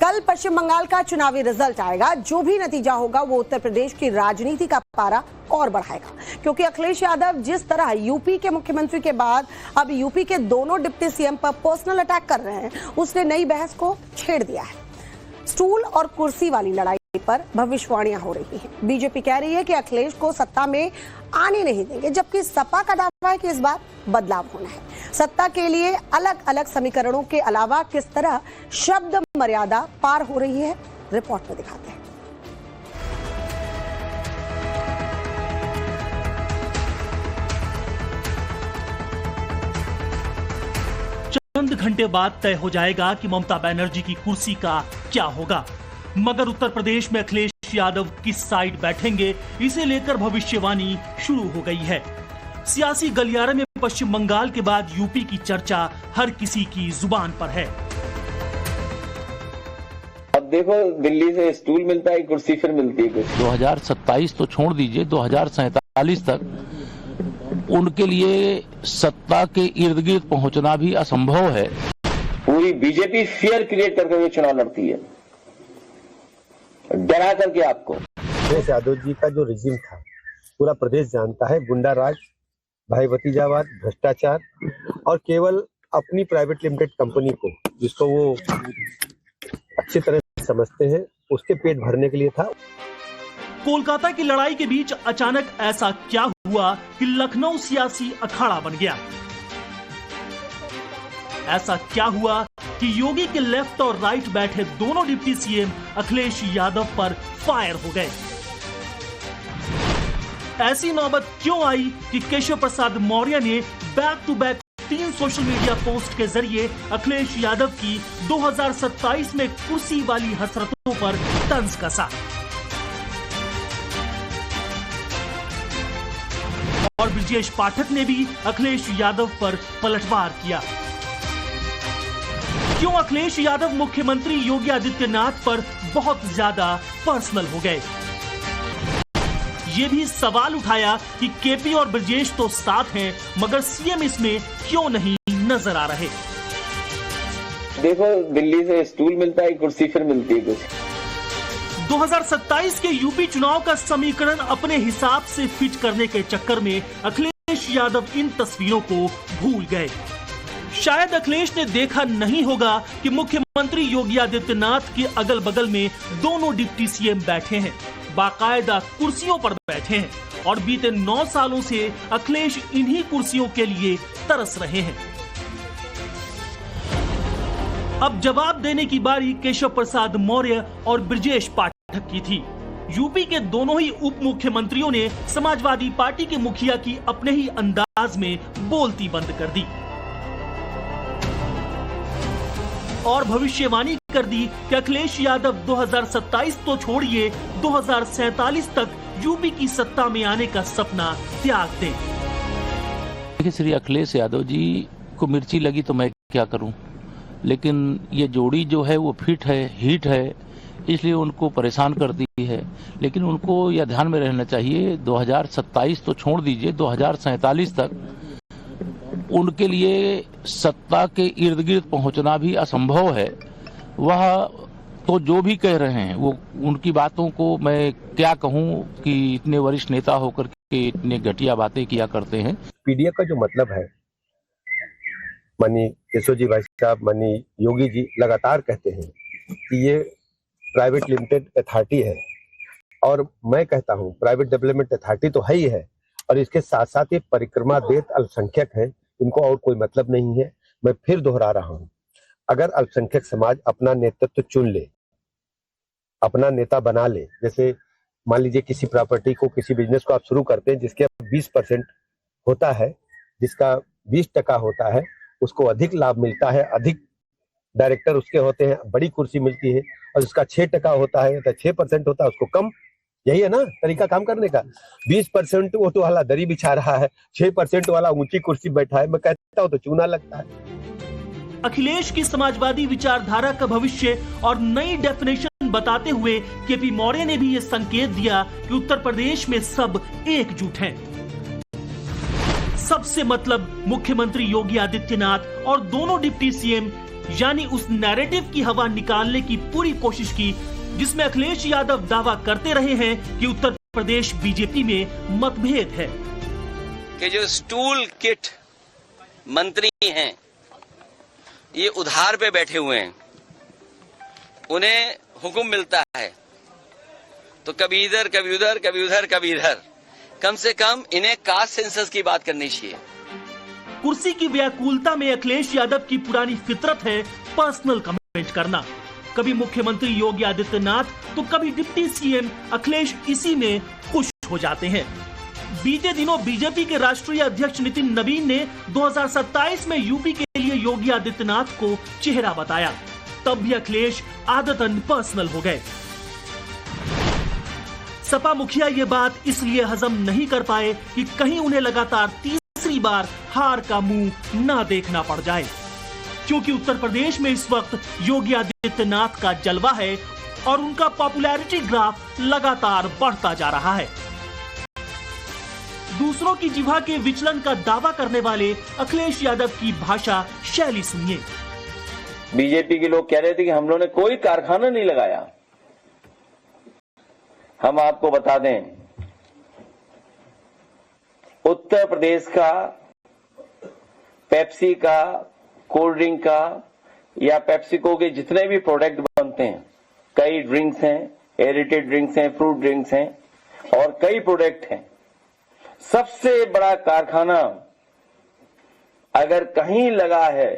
कल पश्चिम बंगाल का चुनावी रिजल्ट आएगा। जो भी नतीजा होगा वो उत्तर प्रदेश की राजनीति का पारा और बढ़ाएगा, क्योंकि अखिलेश यादव जिस तरह यूपी के मुख्यमंत्री के बाद अब यूपी के दोनों डिप्टी सीएम पर पर्सनल अटैक कर रहे हैं, उसने नई बहस को छेड़ दिया है। स्टूल और कुर्सी वाली लड़ाई पर भविष्यवाणियां हो रही हैं। बीजेपी कह रही है कि अखिलेश को सत्ता में आने नहीं देंगे, जबकि सपा का दावा है कि इस बार बदलाव होना है। सत्ता के लिए अलग अलग समीकरणों के अलावा किस तरह शब्द मर्यादा पार हो रही है, रिपोर्ट में दिखाते हैं। चंद घंटे बाद तय हो जाएगा कि ममता बनर्जी की कुर्सी का क्या होगा, मगर उत्तर प्रदेश में अखिलेश यादव किस साइड बैठेंगे, इसे लेकर भविष्यवाणी शुरू हो गई है। सियासी गलियारे में पश्चिम बंगाल के बाद यूपी की चर्चा हर किसी की जुबान पर है। अब देखो, दिल्ली से स्टूल मिलता है, कुर्सी फिर मिलती है कुछ। 2027 तो छोड़ दीजिए, 2047 तक उनके लिए सत्ता के इर्द गिर्द पहुंचना भी असंभव है। पूरी बीजेपी फियर क्रिएट करके हुए चुनाव लड़ती है, डरा करके आपको। अखिलेश यादव जी का जो रिजिम था पूरा प्रदेश जानता है, गुंडा राज, भाई भतीजावाद, भ्रष्टाचार और केवल अपनी प्राइवेट लिमिटेड कंपनी को, जिसको वो अच्छी तरह समझते हैं, उसके पेट भरने के लिए था। कोलकाता की लड़ाई के बीच अचानक ऐसा क्या हुआ कि लखनऊ सियासी अखाड़ा बन गया? ऐसा क्या हुआ कि योगी के लेफ्ट और राइट बैठे दोनों डिप्टी सीएम अखिलेश यादव पर फायर हो गए? ऐसी नौबत क्यों आई कि केशव प्रसाद मौर्य ने back to back 3 social media post के जरिए अखिलेश यादव की 2027 में कुर्सी वाली हसरतों पर तंज कसा और ब्रजेश पाठक ने भी अखिलेश यादव पर पलटवार किया? क्यों अखिलेश यादव मुख्यमंत्री योगी आदित्यनाथ पर बहुत ज्यादा पर्सनल हो गए? ये भी सवाल उठाया कि केपी और ब्रजेश तो साथ हैं, मगर सीएम इसमें क्यों नहीं नजर आ रहे? देखो, दिल्ली से स्टूल मिलता है, कुर्सी फिर मिलती है कुछ। 2027 के यूपी चुनाव का समीकरण अपने हिसाब से फिट करने के चक्कर में अखिलेश यादव इन तस्वीरों को भूल गए। शायद अखिलेश ने देखा नहीं होगा कि मुख्यमंत्री योगी आदित्यनाथ के अगल बगल में दोनों डिप्टी सीएम बैठे हैं, बाकायदा कुर्सियों पर बैठे हैं और बीते 9 सालों से अखिलेश इन्हीं कुर्सियों के लिए तरस रहे हैं। अब जवाब देने की बारी केशव प्रसाद मौर्य और ब्रजेश पाठक की थी। यूपी के दोनों ही उप मुख्यमंत्रियों ने समाजवादी पार्टी के मुखिया की अपने ही अंदाज में बोलती बंद कर दी और भविष्यवाणी कर दी कि अखिलेश यादव 2027 तो छोड़िए 2047 तक यूपी की सत्ता में आने का सपना त्याग दें। देखिए, श्री अखिलेश यादव जी को मिर्ची लगी तो मैं क्या करूं, लेकिन ये जोड़ी जो है वो फिट है, हिट है, इसलिए उनको परेशान करती है। लेकिन उनको यह ध्यान में रहना चाहिए, 2027 तो छोड़ दीजिए, 2047 तक उनके लिए सत्ता के इर्द गिर्द पहुंचना भी असंभव है। वह तो जो भी कह रहे हैं, वो उनकी बातों को मैं क्या कहूं कि इतने वरिष्ठ नेता होकर के इतने घटिया बातें किया करते हैं। पीडीए का जो मतलब है, माननीय केशव जी भाई साहब, माननीय योगी जी लगातार कहते हैं कि ये प्राइवेट लिमिटेड अथॉरिटी है, और मैं कहता हूं प्राइवेट डेवलपमेंट अथॉरिटी तो है ही है, और इसके साथ साथ ये परिक्रमा देत अल्पसंख्यक हैं, इनको और कोई मतलब नहीं है। मैं फिर दोहरा रहा हूं, अगर अल्पसंख्यक समाज अपना नेतृत्व चुन ले, अपना नेता बना ले, जैसे मान लीजिए किसी प्रॉपर्टी को, किसी बिजनेस को आप शुरू करते हैं जिसके 20% होता है, जिसका 20% होता है, उसको अधिक लाभ मिलता है, अधिक डायरेक्टर उसके होते हैं, बड़ी कुर्सी मिलती है, और उसका 6% होता है तो 6% होता है, उसको कम। यही है ना तरीका काम करने का। 20% ऑटो वाला दरी बिछा रहा है, 6% वाला ऊंची कुर्सी बैठा है, मैं कहता हूँ तो चूना लगता है। अखिलेश की समाजवादी विचारधारा का भविष्य और नई डेफिनेशन बताते हुए केपी मौर्य ने भी ये संकेत दिया कि उत्तर प्रदेश में सब एकजुट हैं। सबसे मतलब मुख्यमंत्री योगी आदित्यनाथ और दोनों डिप्टी सीएम यानी उस नैरेटिव की हवा निकालने की पूरी कोशिश की जिसमें अखिलेश यादव दावा करते रहे हैं कि उत्तर प्रदेश बीजेपी में मतभेद है। कि जो स्टूल किट मंत्री हैं ये उधार पे बैठे हुए हैं, उन्हें हुक्म मिलता है तो कभी इधर कभी उधर कभी उधर कभी इधर। कम से कम इन्हें कास्ट सेंसस की बात करनी चाहिए। कुर्सी की व्याकुलता में अखिलेश यादव की पुरानी फितरत है पर्सनल कमेंट करना। कभी मुख्यमंत्री योगी आदित्यनाथ तो कभी डिप्टी सीएम अखिलेश इसी में खुश हो जाते हैं। बीते दिनों बीजेपी के राष्ट्रीय अध्यक्ष नितिन नवीन ने 2027 में यूपी के लिए योगी आदित्यनाथ को चेहरा बताया, तब भी अखिलेश आदतन पर्सनल हो गए। सपा मुखिया ये बात इसलिए हजम नहीं कर पाए कि कहीं उन्हें लगातार तीसरी बार हार का मुंह ना देखना पड़ जाए, क्योंकि उत्तर प्रदेश में इस वक्त योगी आदित्यनाथ का जलवा है और उनका पॉपुलैरिटी ग्राफ लगातार बढ़ता जा रहा है। दूसरों की जिह्वा के विचलन का दावा करने वाले अखिलेश यादव की भाषा शैली सुनिए। बीजेपी के लोग कह रहे थे कि हम लोगों ने कोई कारखाना नहीं लगाया। हम आपको बता दें, उत्तर प्रदेश का पेप्सी का, कोल्ड ड्रिंक का या पेप्सिको के जितने भी प्रोडक्ट बनते हैं, कई ड्रिंक्स हैं, एरेटेड ड्रिंक्स हैं, फ्रूट ड्रिंक्स हैं और कई प्रोडक्ट हैं। सबसे बड़ा कारखाना अगर कहीं लगा है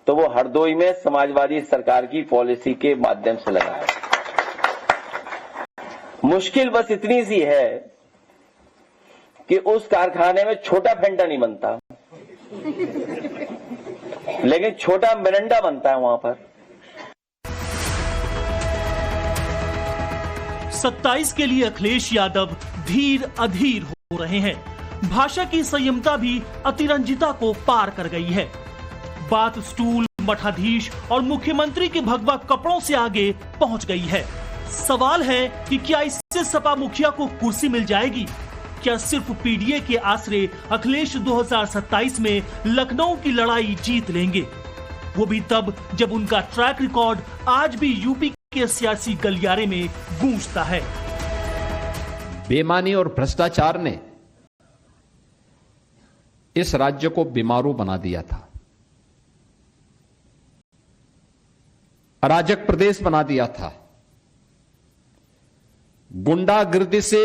तो वो हरदोई में समाजवादी सरकार की पॉलिसी के माध्यम से लगा है। मुश्किल बस इतनी सी है कि उस कारखाने में छोटा फेंटा नहीं बनता, लेकिन छोटा मिरंडा बनता है वहां पर। 27 के लिए अखिलेश यादव धीर अधीर हो रहे हैं। भाषा की संयमता भी अतिरंजिता को पार कर गई है। बात स्टूल, मठाधीश और मुख्यमंत्री के भगवा कपड़ों से आगे पहुंच गई है। सवाल है कि क्या इससे सपा मुखिया को कुर्सी मिल जाएगी? क्या सिर्फ पीडीए के आसरे अखिलेश 2027 में लखनऊ की लड़ाई जीत लेंगे? वो भी तब जब उनका ट्रैक रिकॉर्ड आज भी यूपी के सियासी गलियारे में गूंजता है। बेईमानी और भ्रष्टाचार ने इस राज्य को बीमारू बना दिया था, अराजक प्रदेश बना दिया था, गुंडागिर्दी से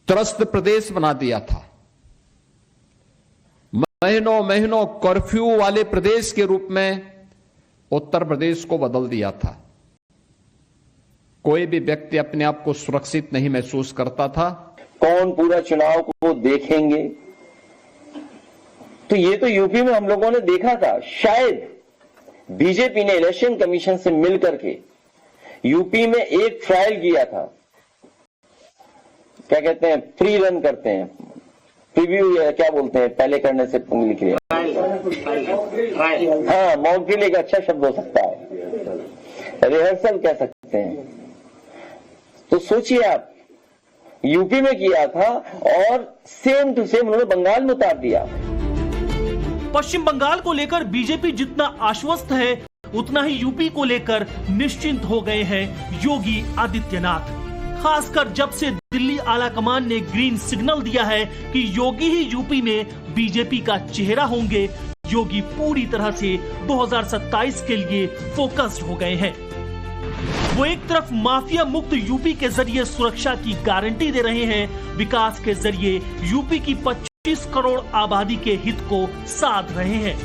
त्रस्त प्रदेश बना दिया था, महीनों महीनों कर्फ्यू वाले प्रदेश के रूप में उत्तर प्रदेश को बदल दिया था। कोई भी व्यक्ति अपने आप को सुरक्षित नहीं महसूस करता था। कौन पूरा चुनाव को देखेंगे? तो ये तो यूपी में हम लोगों ने देखा था। शायद बीजेपी ने इलेक्शन कमीशन से मिलकर के यूपी में एक ट्रायल किया था, क्या कहते हैं, फ्री रन करते हैं, प्रीव्यू या क्या बोलते हैं, पहले करने से लिख रहे हैं। हाँ, मॉक ड्रिल एक अच्छा शब्द हो सकता है, रिहर्सल कह सकते हैं। तो सोचिए आप, यूपी में किया था और सेम टू सेम उन्होंने बंगाल में उतार दिया। पश्चिम बंगाल को लेकर बीजेपी जितना आश्वस्त है उतना ही यूपी को लेकर निश्चिंत हो गए हैं योगी आदित्यनाथ। खासकर जब से दिल्ली आलाकमान ने ग्रीन सिग्नल दिया है कि योगी ही यूपी में बीजेपी का चेहरा होंगे, योगी पूरी तरह से 2027 के लिए फोकस्ड हो गए हैं। वो एक तरफ माफिया मुक्त यूपी के जरिए सुरक्षा की गारंटी दे रहे हैं, विकास के जरिए यूपी की 25 करोड़ आबादी के हित को साध रहे हैं,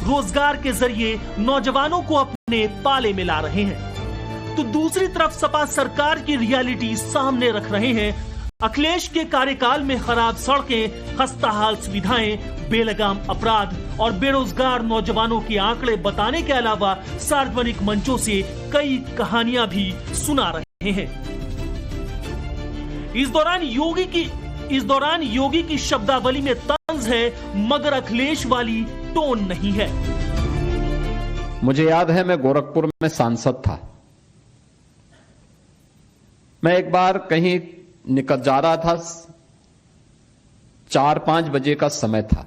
रोजगार के जरिए नौजवानों को अपने पाले में ला रहे हैं। तो दूसरी तरफ सपा सरकार की रियलिटी सामने रख रहे हैं। अखिलेश के कार्यकाल में खराब सड़कें, खस्ताहाल सुविधाएं, बेलगाम अपराध और बेरोजगार नौजवानों के आंकड़े बताने के अलावा सार्वजनिक मंचों से कई कहानियां भी सुना रहे हैं। इस दौरान योगी की शब्दावली में तंज है, मगर अखिलेश वाली टोन नहीं है। मुझे याद है, मैं गोरखपुर में सांसद था। मैं एक बार कहीं निकल जा रहा था, 4-5 बजे का समय था।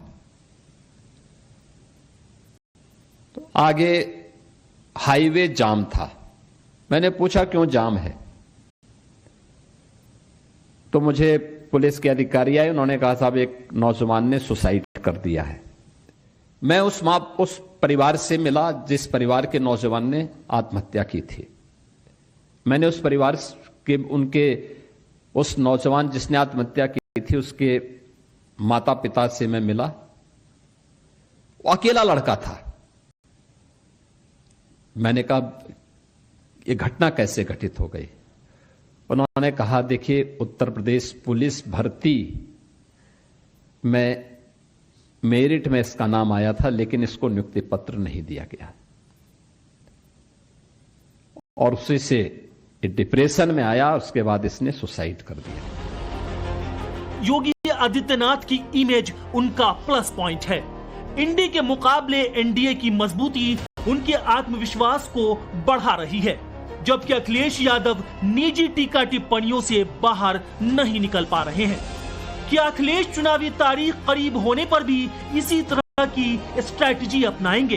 आगे हाईवे जाम था। मैंने पूछा क्यों जाम है, तो मुझे पुलिस के अधिकारी आए, उन्होंने कहा साहब एक नौजवान ने सुसाइड कर दिया है। मैं उस परिवार से मिला जिस परिवार के नौजवान ने आत्महत्या की थी। मैंने उस परिवार के उस नौजवान जिसने आत्महत्या की थी उसके माता पिता से मैं मिला। वो अकेला लड़का था। मैंने कहा ये घटना कैसे घटित हो गई? उन्होंने कहा देखिए उत्तर प्रदेश पुलिस भर्ती में मेरिट में इसका नाम आया था, लेकिन इसको नियुक्ति पत्र नहीं दिया गया और उसी से डिप्रेशन में आया। उसके बाद इसने सुसाइड कर दिया। योगी आदित्यनाथ की इमेज उनका प्लस पॉइंट है। इंडी के मुकाबले एनडीए की मजबूती उनके आत्मविश्वास को बढ़ा रही है, जबकि अखिलेश यादव निजी टीका टिप्पणियों से बाहर नहीं निकल पा रहे हैं। क्या अखिलेश चुनावी तारीख करीब होने पर भी इसी तरह की स्ट्रैटेजी अपनाएंगे?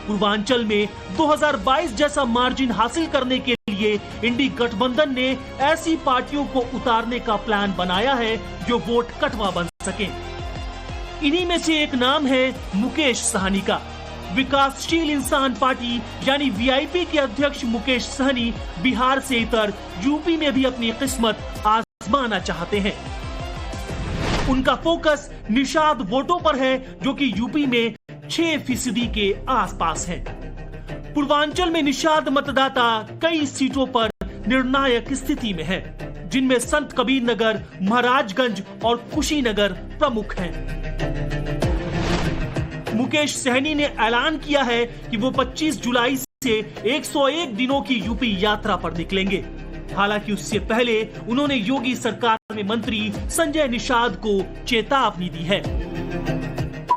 पूर्वांचल में 2022 जैसा मार्जिन हासिल करने के लिए इंडी गठबंधन ने ऐसी पार्टियों को उतारने का प्लान बनाया है जो वोट कटवा बन सके। इन्हीं में से एक नाम है मुकेश सहनी का। विकासशील इंसान पार्टी यानी वीआईपी के अध्यक्ष मुकेश सहनी बिहार से इतर यूपी में भी अपनी किस्मत आजमाना चाहते हैं। उनका फोकस निषाद वोटों पर है, जो कि यूपी में 6% के आसपास है। पूर्वांचल में निषाद मतदाता कई सीटों पर निर्णायक स्थिति में है, जिनमें संत कबीर नगर, महाराजगंज और कुशीनगर प्रमुख हैं। मुकेश सहनी ने ऐलान किया है कि वो 25 जुलाई से 101 दिनों की यूपी यात्रा पर निकलेंगे। हालांकि उससे पहले उन्होंने योगी सरकार में मंत्री संजय निषाद को चेतावनी दी है।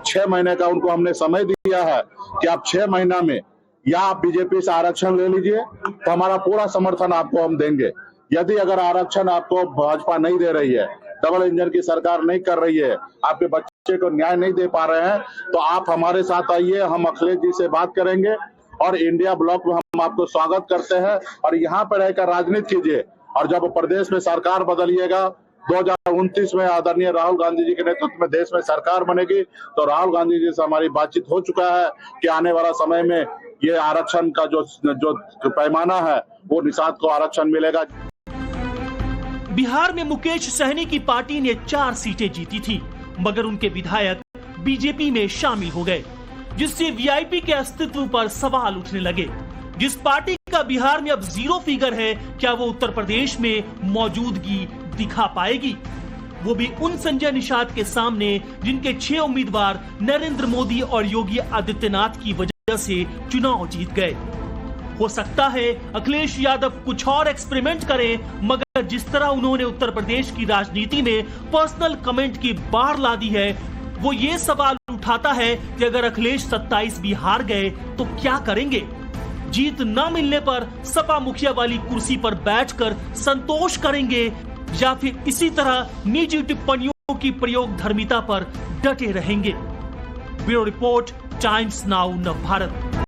6 महीने का उनको हमने समय दिया है कि आप 6 महीना में या आप बीजेपी से आरक्षण ले लीजिए, तो हमारा पूरा समर्थन आपको हम देंगे। यदि अगर आरक्षण आपको भाजपा नहीं दे रही है, डबल इंजन की सरकार नहीं कर रही है, आपके बच्चे को न्याय नहीं दे पा रहे हैं, तो आप हमारे साथ आइए, हम अखिलेश जी से बात करेंगे और इंडिया ब्लॉक में हम आपको स्वागत करते हैं और यहाँ पर रहकर राजनीति कीजिए। और जब प्रदेश में सरकार बदलिएगा, 2029 में आदरणीय राहुल गांधी जी के नेतृत्व में देश में सरकार बनेगी, तो राहुल गांधी जी से हमारी बातचीत हो चुका है कि आने वाला समय में ये आरक्षण का जो पैमाना है वो निषाद को आरक्षण मिलेगा। बिहार में मुकेश सहनी की पार्टी ने 4 सीटें जीती थी, मगर उनके विधायक बीजेपी में शामिल हो गए, जिससे वीआईपी के अस्तित्व पर सवाल उठने लगे। जिस पार्टी का बिहार में अब 0 फिगर है, क्या वो उत्तर प्रदेश में मौजूदगी दिखा पाएगी? वो भी उन संजय निषाद के सामने जिनके 6 उम्मीदवार नरेंद्र मोदी और योगी आदित्यनाथ की वजह से चुनाव जीत गए। हो सकता है अखिलेश यादव कुछ और एक्सपेरिमेंट करें, मगर जिस तरह उन्होंने उत्तर प्रदेश की राजनीति में पर्सनल कमेंट की बाढ़ ला दी है, वो ये सवाल उठाता है कि अगर अखिलेश 27 भी हार गए तो क्या करेंगे? जीत न मिलने पर सपा मुखिया वाली कुर्सी पर बैठकर संतोष करेंगे या फिर इसी तरह निजी टिप्पणियों की प्रयोग धर्मिता पर डटे रहेंगे? Bureau report, times now Navbharat.